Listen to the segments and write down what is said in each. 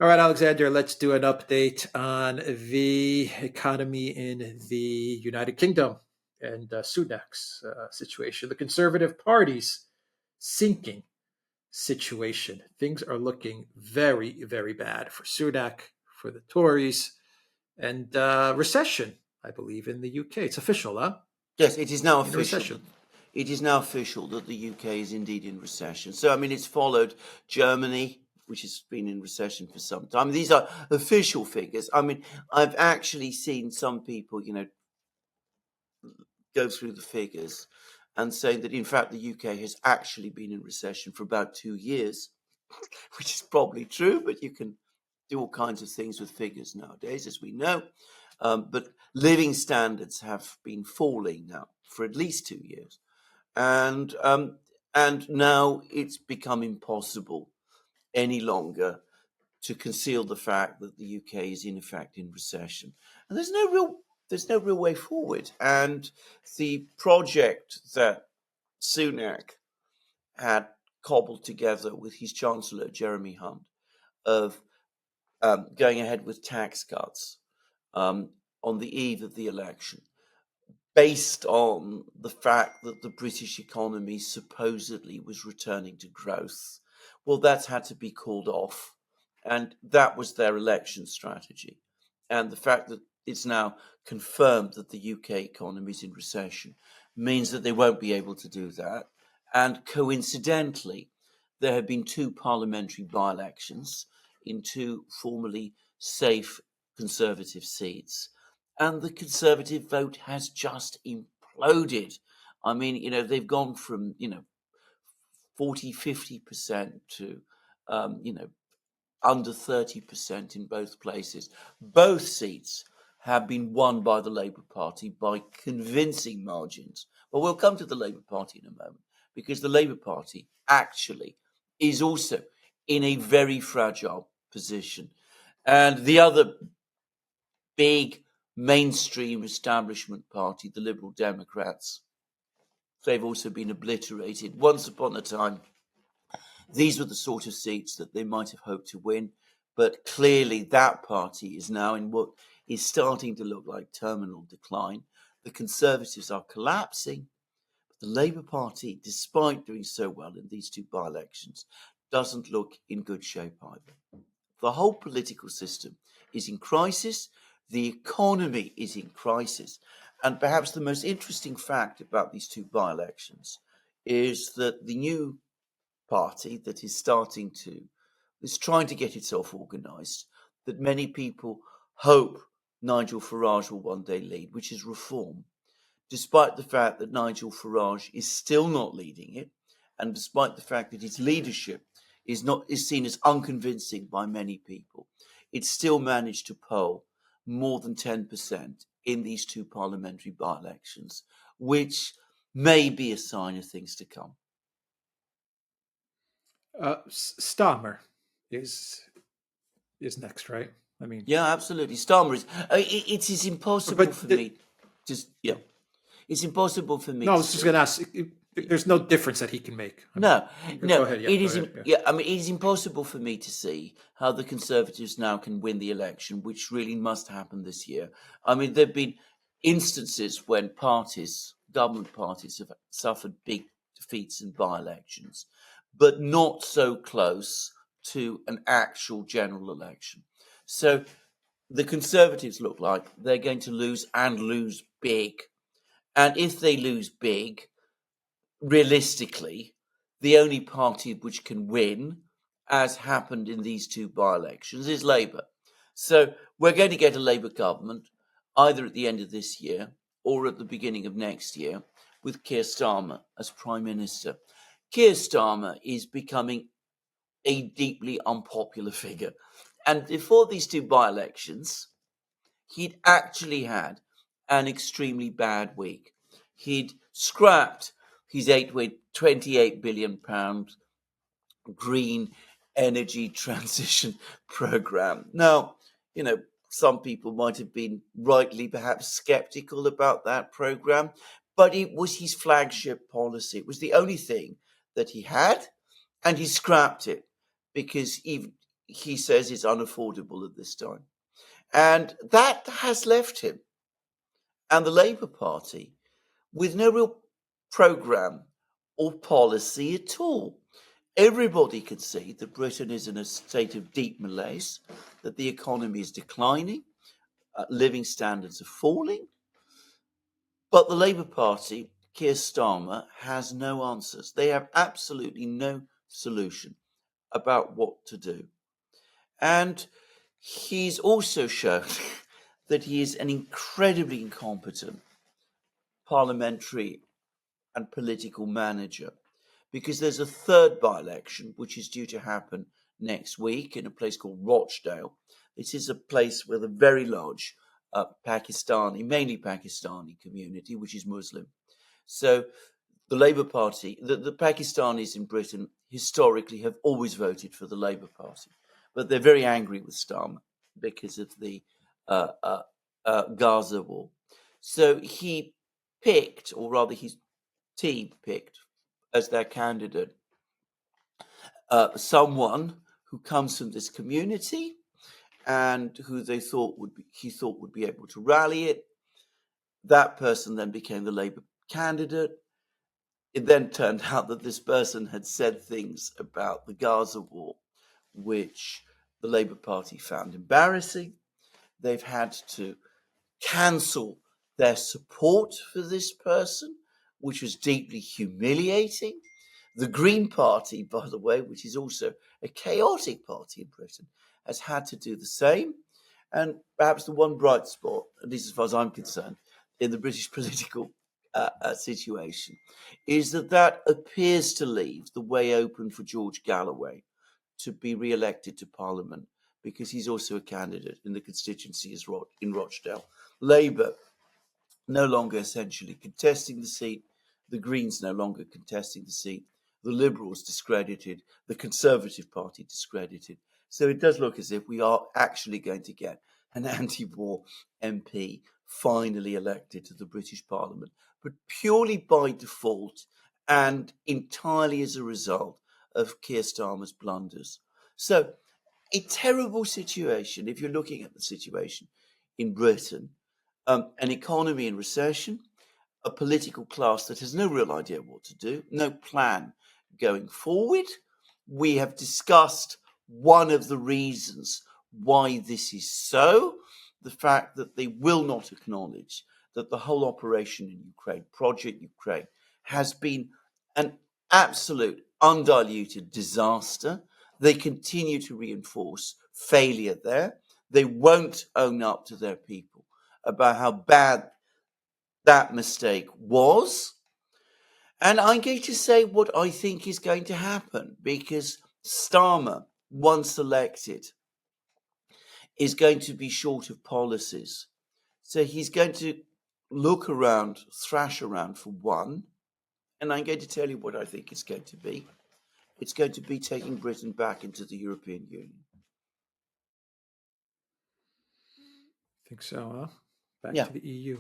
All right, Alexander, let's do an update on the economy in the United Kingdom and Sunak's situation. The Conservative Party's sinking situation. Things are looking very, very bad for Sunak, for the Tories, and recession, I believe, in the UK. It's official, huh? Yes, it is now In official. recession. It is now official that the UK is indeed in recession. So, I mean, it's followed Germany, which has been in recession for some time. These are official figures. I mean, I've actually seen some people, go through the figures and saying that, in fact, the UK has actually been in recession for about 2 years, which is probably true, but you can do all kinds of things with figures nowadays, as we know. But living standards have been falling now for at least 2 years. And now it's become impossible any longer to conceal the fact that the UK is in effect in recession, and there's no real way forward. And the project that Sunak had cobbled together with his Chancellor Jeremy Hunt of going ahead with tax cuts on the eve of the election, based on the fact that the British economy supposedly was returning to growth. Well, that's had to be called off. And that was their election strategy. And the fact that it's now confirmed that the UK economy is in recession means that they won't be able to do that. And coincidentally, there have been two parliamentary by-elections in two formerly safe Conservative seats, and the Conservative vote has just imploded. I mean, they've gone from, 40, 50% to, under 30% in both places. Both seats have been won by the Labour Party by convincing margins. But we'll come to the Labour Party in a moment, because the Labour Party actually is also in a very fragile position. And the other big mainstream establishment party, the Liberal Democrats, they've also been obliterated. Once upon a time, these were the sort of seats that they might have hoped to win, but clearly that party is now in what is starting to look like terminal decline. The Conservatives are collapsing, but the Labour Party, despite doing so well in these two by-elections, doesn't look in good shape either. The whole political system is in crisis. The economy is in crisis. And perhaps the most interesting fact about these two by-elections is that the new party that is trying to get itself organised, that many people hope Nigel Farage will one day lead, which is Reform, despite the fact that Nigel Farage is still not leading it, and despite the fact that his leadership is seen as unconvincing by many people, it still managed to poll more than 10% in these two parliamentary by-elections, which may be a sign of things to come. Starmer is next, right? I mean, yeah, absolutely. Starmer is. It is impossible for me. It's impossible for me. No, I was just going to ask. There's no difference that he can make. No. Go ahead. It is. I mean, it is impossible for me to see how the Conservatives now can win the election, which really must happen this year. I mean, there've been instances when government parties, have suffered big defeats in by-elections, but not so close to an actual general election. So the Conservatives look like they're going to lose, and lose big. And if they lose big, realistically, the only party which can win, as happened in these two by-elections, is Labour. So we're going to get a Labour government either at the end of this year or at the beginning of next year, with Keir Starmer as Prime Minister. Keir Starmer is becoming a deeply unpopular figure. And before these two by-elections, he'd actually had an extremely bad week. He'd scrapped his £28 billion green energy transition program. Now, some people might have been rightly perhaps skeptical about that program, but it was his flagship policy. It was the only thing that he had, and he scrapped it because he says is unaffordable at this time. And that has left him and the Labour Party with no real programme or policy at all. Everybody can see that Britain is in a state of deep malaise, that the economy is declining, living standards are falling. But the Labour Party, Keir Starmer, has no answers. They have absolutely no solution about what to do. And he's also shown that he is an incredibly incompetent parliamentary and political manager, because there's a third by-election which is due to happen next week in a place called Rochdale. This is a place with a very large mainly Pakistani community, which is Muslim. So the Labour Party, the Pakistanis in Britain historically have always voted for the Labour Party, but they're very angry with Starmer because of the Gaza war. So he picked, or rather his team picked as their candidate, someone who comes from this community and who he thought would be able to rally it. That person then became the Labour candidate. It then turned out that this person had said things about the Gaza war, which the Labour Party found embarrassing. They've had to cancel their support for this person, which was deeply humiliating. The Green Party, by the way, which is also a chaotic party in Britain, has had to do the same. And perhaps the one bright spot, at least as far as I'm concerned, in the British political situation, is that appears to leave the way open for George Galloway to be re-elected to Parliament, because he's also a candidate in the constituency in Rochdale. Labour no longer essentially contesting the seat, the Greens no longer contesting the seat, the Liberals discredited, the Conservative Party discredited. So it does look as if we are actually going to get an anti-war MP finally elected to the British Parliament, but purely by default and entirely as a result of Keir Starmer's blunders. So a terrible situation if you're looking at the situation in Britain, an economy in recession, a political class that has no real idea what to do, no plan going forward. We have discussed one of the reasons why this is so, the fact that they will not acknowledge that the whole operation in Ukraine, Project Ukraine, has been an absolute undiluted disaster. They continue to reinforce failure there. They won't own up to their people about how bad that mistake was. And I'm going to say what I think is going to happen, because Starmer, once elected, is going to be short of policies. So he's going to look around, thrash around for one, and I'm going to tell you what I think it's going to be. It's going to be taking Britain back into the European Union. Think so, huh? Back Yeah. to the EU.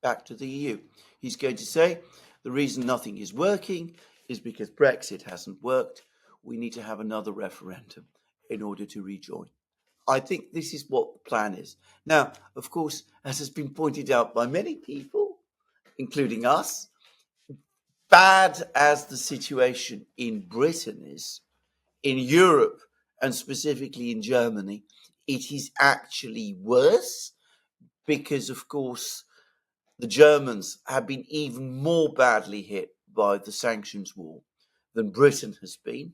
Back to the EU. He's going to say the reason nothing is working is because Brexit hasn't worked. We need to have another referendum in order to rejoin. I think this is what the plan is. Now, of course, as has been pointed out by many people, including us, bad as the situation in Britain is, in Europe and specifically in Germany, it is actually worse because, of course, the Germans have been even more badly hit by the sanctions war than Britain has been.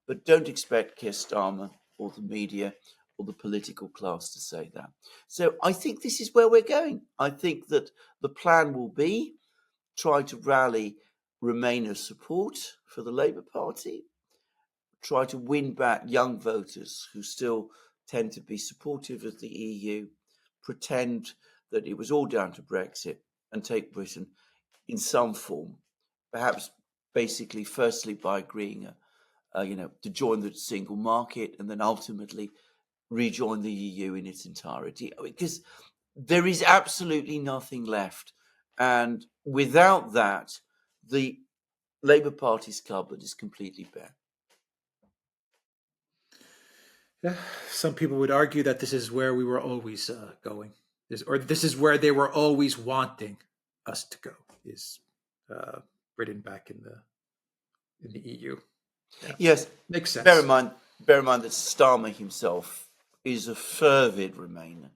But don't expect Keir Starmer or the media or the political class to say that. So I think this is where we're going. I think that the plan will be try to rally Remainer support for the Labour Party, try to win back young voters who still tend to be supportive of the EU, pretend that it was all down to Brexit, and take Britain in some form, perhaps basically firstly by agreeing to join the single market, and then ultimately rejoin the EU in its entirety, because there is absolutely nothing left. And without that, the Labour Party's cupboard is completely bare. Some people would argue that this is where we were always going, or this is where they were always wanting us to go. Is Britain back in the EU? Yeah, Yes, makes bear sense. in mind, bear in mind that Starmer himself is a fervid Remainer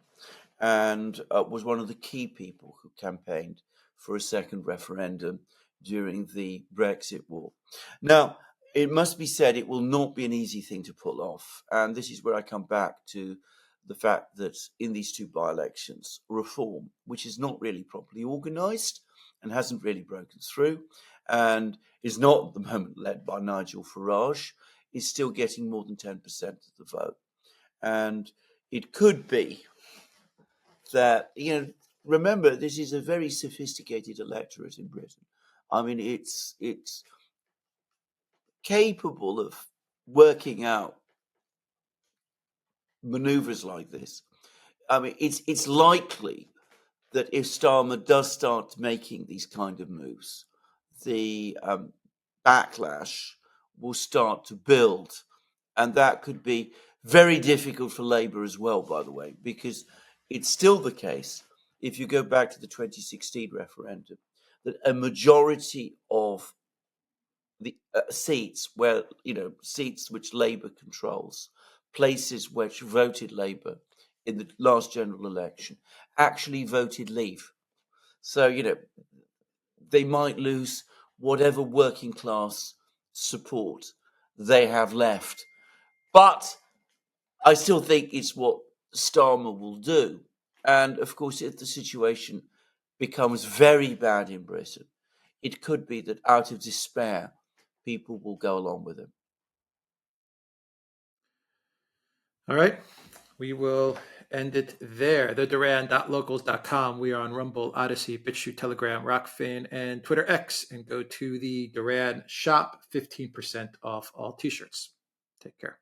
and was one of the key people who campaigned for a second referendum during the Brexit war. Now, it must be said it will not be an easy thing to pull off. And this is where I come back to the fact that in these two by-elections, reform, which is not really properly organised and hasn't really broken through, and is not at the moment led by Nigel Farage, is still getting more than 10% of the vote. And it could be that, remember, this is a very sophisticated electorate in Britain. I mean, it's capable of working out maneuvers like this. I mean, it's likely that if Starmer does start making these kind of moves, the backlash will start to build, and that could be very difficult for Labour as well, by the way, because it's still the case, if you go back to the 2016 referendum, that a majority of the seats seats which Labour controls, places which voted Labour in the last general election, actually voted Leave. So, they might lose whatever working class support they have left. But I still think it's what Starmer will do. And of course, if the situation becomes very bad in Britain, it could be that out of despair, people will go along with him. All right. We will end it there. The Duran.locals.com. We are on Rumble, Odyssey, BitChute, Telegram, Rockfin, and Twitter X. And go to the Duran shop, 15% off all t-shirts. Take care.